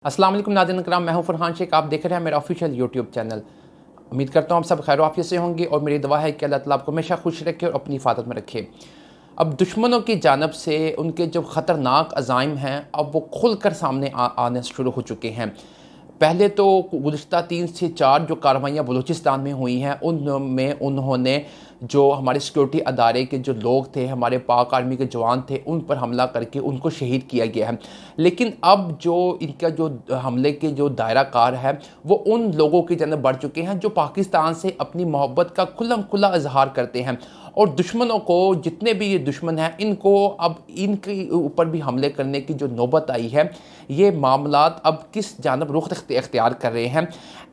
अस्सलाम वालेकुम नाज़रीन किराम, मैं हूं फरहान शेख। आप देख रहे हैं मेरा ऑफिशियल यूट्यूब चैनल। उम्मीद करता हूं आप सब खैर आफियत से होंगे और मेरी दुआ है कि अल्लाह ताला आपको हमेशा खुश रखे और अपनी हिफाजत में रखे। अब दुश्मनों की जानब से उनके जो ख़तरनाक अज़ाइम हैं अब वो खुल कर सामने आने शुरू हो चुके हैं। पहले तो गुज़िश्ता 3 से 4 जो कार्रवाइयाँ बलूचिस्तान में हुई हैं उनमें उन्होंने जो हमारे सिक्योरिटी अदारे के जो लोग थे, हमारे पाक आर्मी के जवान थे, उन पर हमला करके उनको शहीद किया गया है। लेकिन अब जो इनका जो हमले के जो दायरा कार है वो उन लोगों की जानब बढ़ चुके हैं जो पाकिस्तान से अपनी मोहब्बत का खुल्लम खुल्ला इजहार करते हैं। और दुश्मनों को, जितने भी ये दुश्मन हैं, इनको अब इनके ऊपर भी हमले करने की जो नौबत आई है, ये मामलात अब किस जानब रुख इख्तियार कर रहे हैं।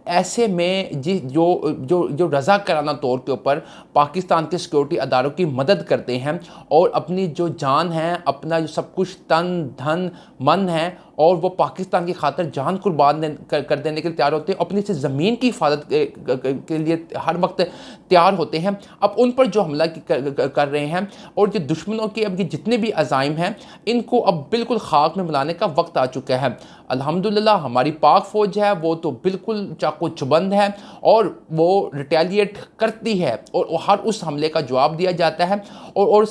ऐसे में जो जो जो रज़ाकाराना तौर के ऊपर पाकिस्तान के सिक्योरिटी अदारों की मदद करते हैं और अपनी जो जान है, अपना जो सब कुछ तन धन मन है, और वो पाकिस्तान की खातिर जान कुर्बान कर देने के लिए तैयार होते हैं, अपनी से ज़मीन की हिफाजत के लिए हर वक्त तैयार होते हैं। अब उन पर जो हमला कर रहे हैं और जो दुश्मनों के अब ये जितने भी अज़ाइम हैं, इनको अब बिल्कुल खाक में मिलाने का वक्त आ चुका है। अल्हम्दुलिल्लाह हमारी पाक फ़ौज है वो तो बिल्कुल चाको चुबंद है और वो रिटेलिएट करती है और हर उस हमले का जवाब दिया जाता है और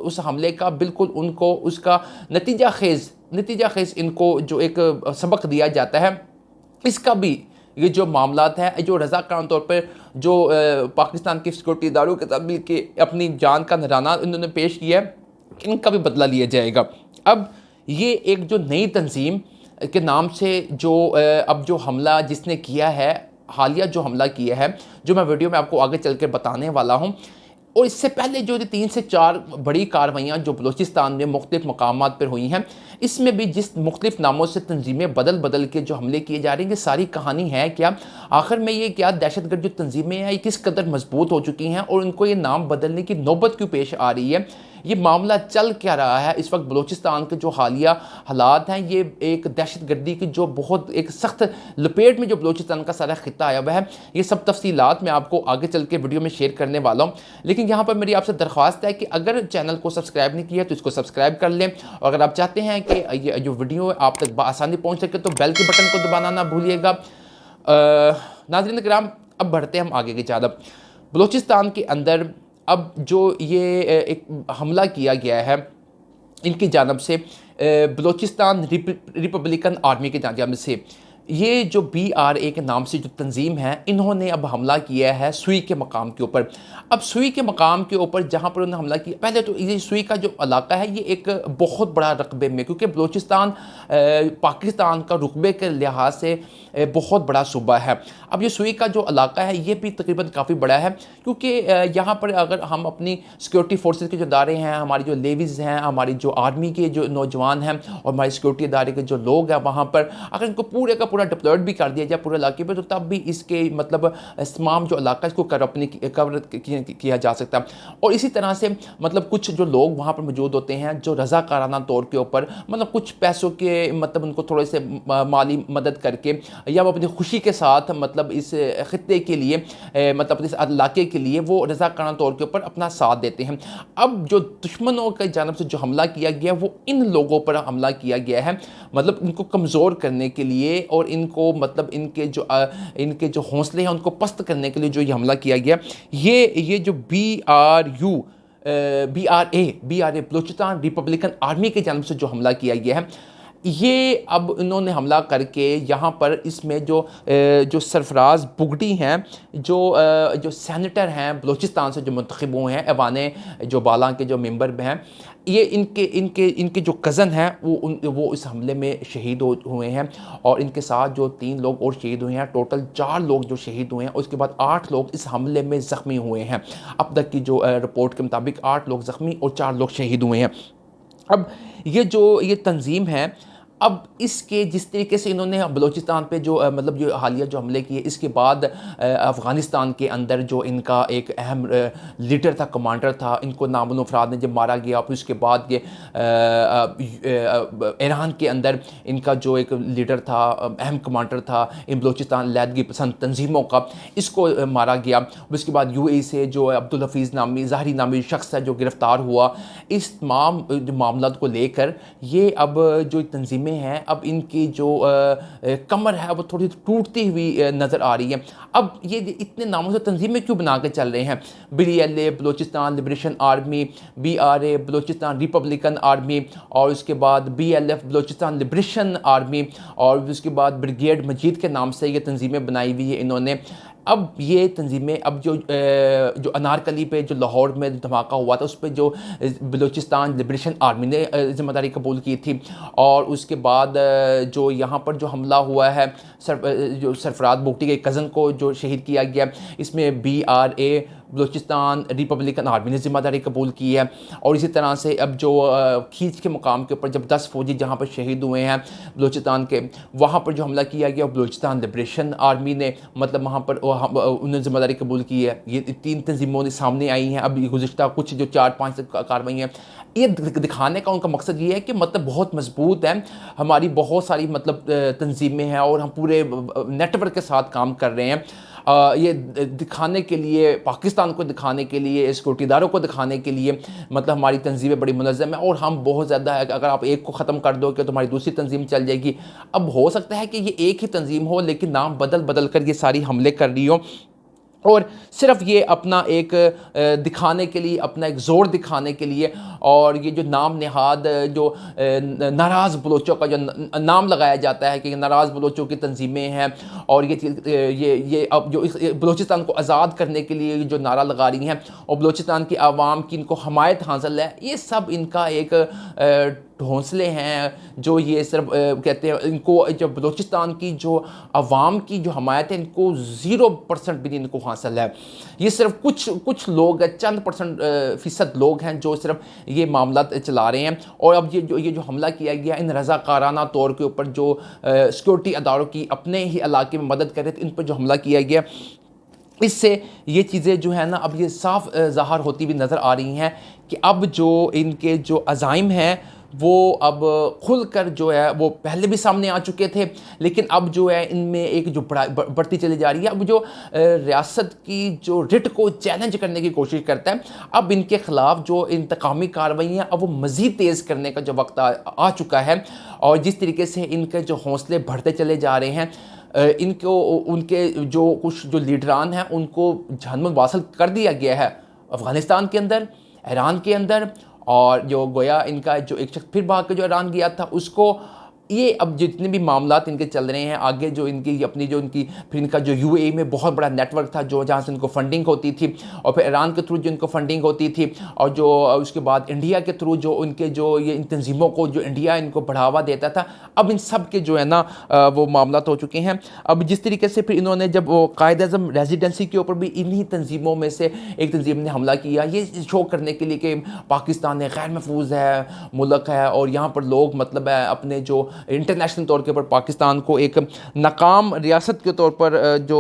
उस हमले का बिल्कुल उनको उसका नतीजा खेज़ इनको जो एक सबक दिया जाता है। इसका भी ये जो मामलात हैं, जो रज़ाकाराना तौर पर जो पाकिस्तान के सिक्योरिटी इदारों के साथ मिल के अपनी जान का नजराना इन्होंने पेश किया है, इनका भी बदला लिया जाएगा। अब ये एक जो नई तंजीम के नाम से जो अब जो हमला जिसने किया है, हालिया जो हमला किया है, जो मैं वीडियो में आपको आगे चल कर बताने वाला हूँ, और इससे पहले जो 3 से 4 बड़ी कार्रवाइयाँ जो बलूचिस्तान में मुख्तलिफ़ मकामात पर हुई हैं, इसमें भी जिस मुख्तलिफ नामों से तंजीमें बदल के जो हमले किए जा रहे हैं, ये सारी कहानी है क्या, आखिर में ये क्या दहशतगर्द जो तंजीमें हैं ये किस कदर मजबूत हो चुकी हैं और इनको ये नाम बदलने की नौबत क्यों पेश आ रही है, ये मामला चल क्या रहा है इस वक्त बलूचिस्तान के जो हालिया हालात हैं, ये एक दहशतगर्दी की जो बहुत एक सख्त लपेट में जो बलूचिस्तान का सारा खिता आया हुआ है, ये सब तफसीलात मैं आपको आगे चल के वीडियो में शेयर करने वाला हूँ। लेकिन यहाँ पर मेरी आपसे दरख्वास्त है कि अगर चैनल को सब्सक्राइब नहीं किया तो इसको सब्सक्राइब कर लें, और अगर आप चाहते हैं कि ये जो वीडियो आप तक आसानी पहुँच सके तो बेल के बटन को दबाना ना भूलिएगा। नाज़रीन किराम, अब बढ़ते हैं हम आगे की जानब। बलूचिस्तान के अंदर अब जो ये एक हमला किया गया है इनकी जानब से, बलूचिस्तान रिपब्लिकन आर्मी की जानब से, ये जो BRA के नाम से जो तंजीम है, इन्होंने अब हमला किया है सुई के मकाम के ऊपर। अब सुई के मकाम के ऊपर जहाँ पर उन्होंने हमला किया, पहले तो ये सुई का जो इलाका है ये एक बहुत बड़ा रकबे में, क्योंकि बलूचिस्तान पाकिस्तान का रुकबे के लिहाज से बहुत बड़ा सूबा है। अब ये सुई का जो इलाका है ये भी तकरीबन काफ़ी बड़ा है, क्योंकि यहाँ पर अगर हम अपनी सिक्योरिटी फोर्सेस के जो इदारे हैं, हमारी जो लेवीज़ हैं, हमारी जो आर्मी के जो नौजवान हैं और हमारी सिक्योरिटी इदारे के जो लोग हैं, वहाँ पर अगर इनको पूरे का पूरा डिप्लॉयड भी कर दिया जाए पूरे इलाके पे, तो तब भी इसके मतलब तमाम जो इलाका इसको कवर किया जा सकता है। और इसी तरह से मतलब कुछ जो लोग वहाँ पर मौजूद होते हैं जो रज़ाकाराना तौर के ऊपर मतलब कुछ पैसों के मतलब उनको थोड़े से माली मदद करके या वो अपनी खुशी के साथ मतलब इस खित्ते के लिए मतलब इस इलाके के लिए वो रज़ाकाराना तौर के ऊपर अपना साथ देते हैं। अब जो दुश्मनों की जानब से जो हमला किया गया वो इन लोगों पर हमला किया गया है, मतलब इनको कमज़ोर करने के लिए और इनको मतलब इनके जो हौसले हैं उनको पस्त करने के लिए जो ये हमला किया गया। ये जो BRA बलूचिस्तान रिपब्लिकन आर्मी की जानब से जो हमला किया गया है, ये अब इन्होंने हमला करके यहाँ पर इसमें जो सरफराज बुगटी हैं, जो सेनेटर हैं बलूचिस्तान से जो मुंतखब हुए हैं, ऐवाने जो बाला के जो मेंबर हैं, ये इनके जो कज़न हैं वो इस हमले में शहीद हुए हैं, और इनके साथ जो 3 लोग और शहीद हुए हैं, टोटल 4 लोग जो शहीद हुए हैं। उसके बाद 8 लोग इस हमले में ज़ख्मी हुए हैं। अब तक की जो रिपोर्ट के मुताबिक 8 लोग ज़ख्मी और 4 लोग शहीद हुए हैं। अब ये तंजीम है, अब इसके जिस तरीके से इन्होंने बलूचिस्तान पे जो मतलब जो हालिया जो हमले किए, इसके बाद अफ़गानिस्तान के अंदर जो इनका एक अहम लीडर था, कमांडर था, इनको नामुल अफराद ने जब मारा गया, फिर उसके बाद ये ईरान के अंदर इनका जो एक लीडर था, अहम कमांडर था इन बलूचिस्तान लैदगी पसंद तंजीमों का, इसको मारा गया। उसके बाद UAE से जो अब्दुल हफीज़ नामी ज़ाहरी नामी शख्स है जो गिरफ़्तार हुआ। इस तमाम मामला को लेकर ये अब जो तंजीमें तंजीमें हैं अब इनकी जो कमर है वो थोड़ी टूटती हुई नज़र आ रही है। अब ये इतने नामों से तंजीमें क्यों बना के चल रहे हैं? BDLA Balochistan liberation army, BRA Balochistan Republican army, और उसके बाद BLF बलूचिस्तान लिबरेशन आर्मी, और उसके बाद ब्रिगेड मजीद के नाम से ये तंजीमें बनाई हुई है इन्होंने। अब ये तंजीमें अब जो अनारकली पे जो लाहौर में धमाका हुआ था उस पर जो बलूचिस्तान लिबरेशन आर्मी ने ज़िम्मेदारी कबूल की थी, और उसके बाद जो यहाँ पर जो हमला हुआ है जो सरफराज बुगटी के कज़न को जो शहीद किया गया, इसमें BRA बलूचिस्तान रिपब्लिकन आर्मी ने ज़िम्मेदारी कबूल की है। और इसी तरह से अब जो खींच के मुकाम के ऊपर जब 10 फौजी जहाँ पर शहीद हुए हैं बलूचिस्तान के, वहाँ पर जो हमला किया गया बलूचिस्तान लिबरेशन आर्मी ने मतलब वहाँ पर उन्होंने ज़िम्मेदारी कबूल की है। ये 3 तंजीमों ने सामने आई हैं अभी गुज़िश्ता कुछ जो 4-5 कार्रवाई हैं। ये दिखाने का उनका मकसद ये है कि मतलब बहुत मजबूत है, हमारी बहुत सारी मतलब तंजीमें हैं और हम पूरे नेटवर्क के साथ काम कर रहे हैं। ये दिखाने के लिए, पाकिस्तान को दिखाने के लिए, सिक्योरिटी इदारों को दिखाने के लिए मतलब हमारी तंजीमें बड़ी मुनज़्ज़म है और हम बहुत ज़्यादा है। अगर आप एक को ख़त्म कर दो कि तुम्हारी दूसरी तंजीम चल जाएगी। अब हो सकता है कि ये एक ही तंजीम हो लेकिन नाम बदल बदल कर ये सारी हमले कर रही हो, और सिर्फ ये अपना एक दिखाने के लिए, अपना एक ज़ोर दिखाने के लिए, और ये जो नाम नेहाद जो नाराज़ बलोचों का जो नाम लगाया जाता है कि नाराज़ बलोचों की तंजीमें हैं, और ये अब जो बलूचिस्तान को आज़ाद करने के लिए जो नारा लगा रही हैं और बलूचिस्तान की आवाम की इनको हमायत हासिल है, ये सब इनका एक हौसले हैं जो ये सिर्फ कहते हैं। इनको जो बलूचिस्तान की जो आवाम की जो हमायत है इनको 0% भी नहीं इनको हासिल है। ये सिर्फ कुछ लोग, चंद % लोग हैं जो सिर्फ ये मामला चला रहे हैं। और अब ये जो हमला किया गया इन रज़ाकाराना तौर के ऊपर जो सिक्योरिटी अदारों की अपने ही इलाके में मदद कर रहे थे, इन पर जो हमला किया गया, इससे ये चीज़ें जो है ना अब ये साफ ज़ाहिर होती हुई नज़र आ रही हैं कि अब जो इनके जो अज़ाइम हैं वो अब खुलकर जो है वो पहले भी सामने आ चुके थे, लेकिन अब जो है इनमें एक जो बढ़ती चली जा रही है। अब जो रियासत की जो रिट को चैलेंज करने की कोशिश करता है, अब इनके ख़िलाफ़ जो इंतकामी कार्रवाइयाँ अब वो मज़ीद तेज़ करने का जो वक्त आ चुका है। और जिस तरीके से इनके जो हौसले बढ़ते चले जा रहे हैं, इनको उनके जो कुछ जो लीडरान हैं उनको जहन्नुम वासल कर दिया गया है अफ़गानिस्तान के अंदर, ईरान के अंदर, और जो गोया इनका जो एक शख्स फिर भाग के जो ईरान गया था उसको, ये अब जितने भी मामलात इनके चल रहे हैं आगे, जो इनकी अपनी जो इनकी फिर इनका जो UAE में बहुत बड़ा नेटवर्क था जो जहाँ से इनको फंडिंग होती थी, और फिर ईरान के थ्रू जो इनको फंडिंग होती थी, और जो उसके बाद इंडिया के थ्रू जो उनके जो ये इन तंजीमों को जो इंडिया इनको बढ़ावा देता था, अब इन सब के जो है ना वो मामलात हो चुके हैं। अब जिस तरीके से फिर इन्होंने जब वो कायद-ए-आज़म रेजिडेंसी के ऊपर भी इन्हीं तंजीमों में से एक तंजीम ने हमला किया, ये शो करने के लिए कि पाकिस्तान एक गैर महफूज है मुल्क है, और यहाँ पर लोग मतलब है अपने जो इंटरनेशनल तौर के ऊपर पाकिस्तान को एक नाकाम रियासत के तौर पर जो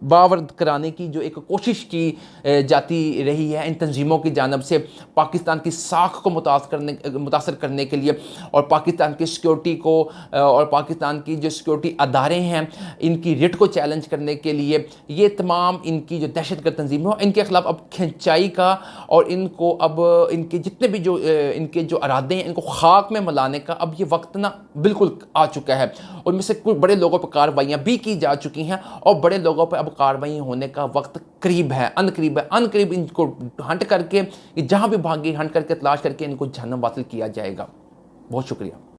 बावर कराने की जो एक कोशिश की जाती रही है इन तंजीमों की जानब से, पाकिस्तान की साख को मुतासर करने के लिए, और पाकिस्तान की सिक्योरिटी को और पाकिस्तान की जो सिक्योरिटी अदारे हैं इनकी रिट को चैलेंज करने के लिए, ये तमाम इनकी जो दहशतगर्द तंजीमें हो इनके ख़िलाफ़ अब खिंचाई का, और इनको अब इनके जितने भी जो इनके जो इरादे हैं इनको खाक में मिलाने का अब ये वक्त ना बिल्कुल आ चुका है। उनमें से कुछ बड़े लोगों पर कार्रवाइयाँ भी की जा चुकी हैं, और बड़े लोगों पर अब कार्रवाई होने का वक्त करीब है, अनकरीब इनको हंट करके, जहाँ भी भागी हंट करके तलाश करके इनको जहन्नुम वासिल किया जाएगा। बहुत शुक्रिया।